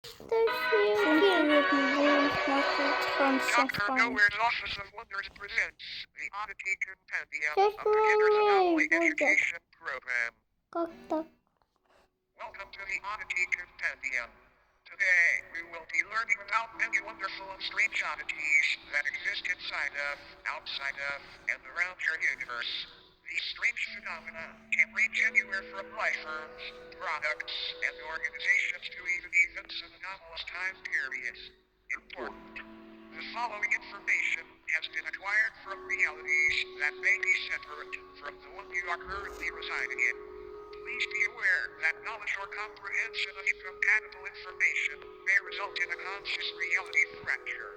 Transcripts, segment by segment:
Dr. Nowhere's Office of Wonders presents the Oddity Compendium of the Kinder's Anomaly Education Program. Welcome to the Oddity Compendium. Today, we will be learning about many wonderful and strange oddities that exist inside of, outside of, and around your universe. These strange phenomena can range anywhere from life forms, products, and organizations to even events of anomalous time periods. Important. The following information has been acquired from realities that may be separate from the one you are currently residing in. Please be aware that knowledge or comprehension of incompatible information may result in a conscious reality fracture.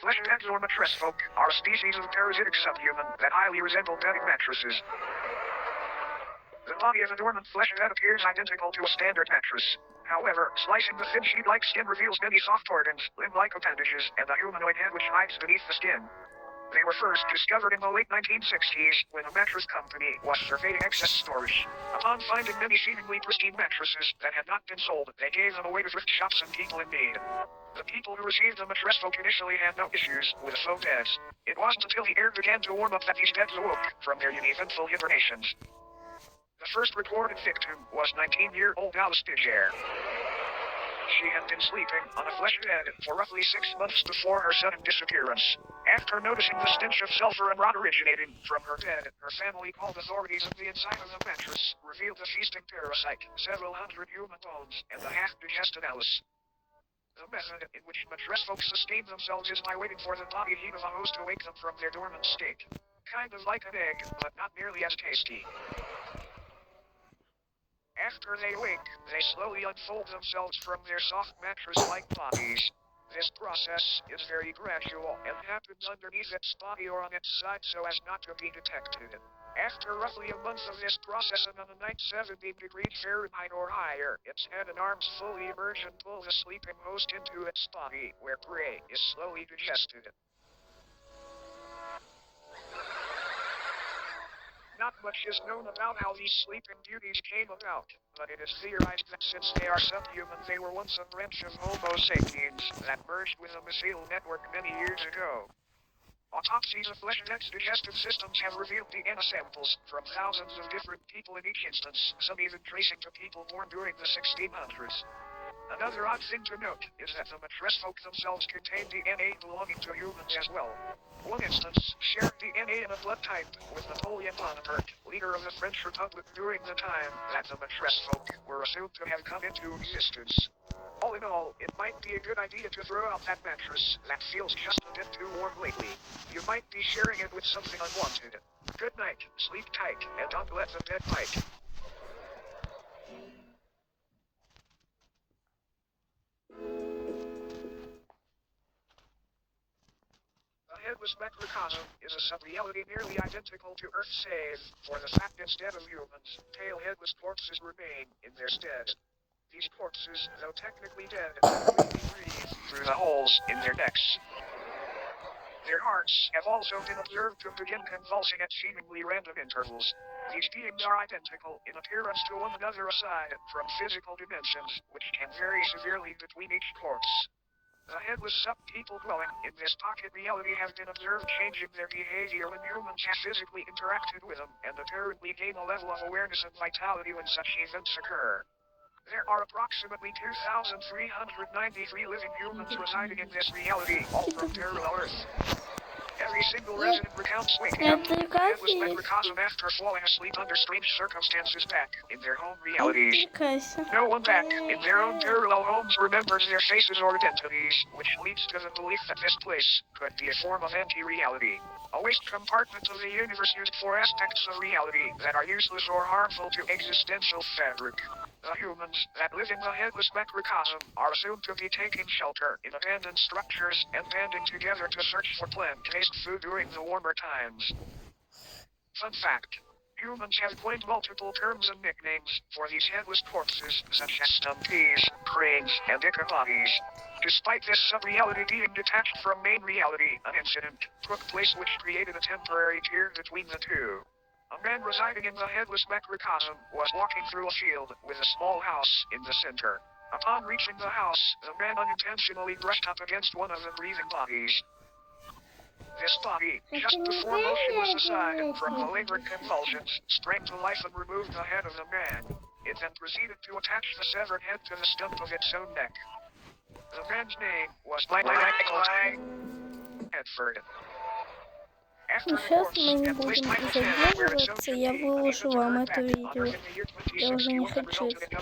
Fleshheads or mattress folk are a species of parasitic subhuman that highly resemble bedding mattresses. The body of a dormant fleshhead appears identical to a standard mattress. However, slicing the thin sheet-like skin reveals many soft organs, limb-like appendages, and a humanoid head which hides beneath the skin. They were first discovered in the late 1960s when a mattress company was surveying excess storage. Upon finding many seemingly pristine mattresses that had not been sold, they gave them away to thrift shops and people in need. The people who received the mattress folk initially had no issues with faux beds. It wasn't until the air began to warm up that these beds awoke from their uneventful hibernations. The first reported victim was 19-year-old Alice Bidger. She had been sleeping on a flesh bed for roughly 6 months before her sudden disappearance. After noticing the stench of sulfur and rot originating from her bed, her family called authorities, and the inside of the mattress revealed the feasting parasite, several hundred human bones, and the half-digested Alice. The method in which mattress folks sustain themselves is by waiting for the body heat of a host to wake them from their dormant state. Kind of like an egg, but not nearly as tasty. After they wake, they slowly unfold themselves from their soft mattress-like bodies. This process is very gradual and happens underneath its body or on its side so as not to be detected. After roughly a month of this process and on a night 70 degrees Fahrenheit or higher, its head and arms fully emerge and pull the sleeping host into its body, where prey is slowly digested. Not much is known about how these sleeping beauties came about, but it is theorized that since they are subhuman, they were once a branch of Homo sapiens that merged with a missile network many years ago. Autopsies of fleshheads' digestive systems have revealed DNA samples from thousands of different people in each instance, some even tracing to people born during the 1600s. Another odd thing to note is that the mattress folk themselves contain DNA belonging to humans as well. One instance shared DNA in a blood type with Napoleon Bonaparte, leader of the French Republic during the time that the mattress folk were assumed to have come into existence. All in all, it might be a good idea to throw out that mattress that feels just a bit too warm lately. You might be sharing it with something unwanted. Good night, sleep tight, and don't let the bed bite. A headless macrocosm is a subreality nearly identical to Earth save for the fact instead of humans, tail-headless corpses remain in their stead. These corpses, though technically dead, completely breathe through the holes in their necks. Their hearts have also been observed to begin convulsing at seemingly random intervals. These beings are identical in appearance to one another aside from physical dimensions, which can vary severely between each corpse. The headless sub-people dwelling in this pocket reality have been observed changing their behavior when humans have physically interacted with them, and apparently gain a level of awareness and vitality when such events occur. There are approximately 2,393 living humans residing in this reality, all from parallel Earth. Every single resident recounts waking up in a headless Отвлекайся. microcosm after falling asleep under strange circumstances back in their home realities. Отвлекайся. No one back in their own parallel homes remembers their faces or identities, which leads to the belief that this place could be a form of anti-reality. A waste compartment of the universe used for aspects of reality that are useless or harmful to existential fabric. The humans that live in the headless macrocosm are assumed to be taking shelter in abandoned structures and banding together to search for plant-based food during the warmer times. Fun fact. Humans have coined multiple terms and nicknames for these headless corpses, such as stumpies, cranes, and ichabodies. Despite this sub-reality being detached from main reality, an incident took place which created a temporary tier between the two. A man residing in the headless macrocosm was walking through a field with a small house in the center. Upon reaching the house, the man unintentionally brushed up against one of the breathing bodies. This body, just before motion was aside from malignant convulsions, sprang to life and removed the head of the man. It then proceeded to attach the severed head to the stump of its own neck. The man's name was Edford. After the Сейчас corpse мы не had placed будем Michael's head where its own задерживаться. should Я be, he выложу returned вам back это on видео. Earth in the year Я уже не 2061 and хочу. resulted in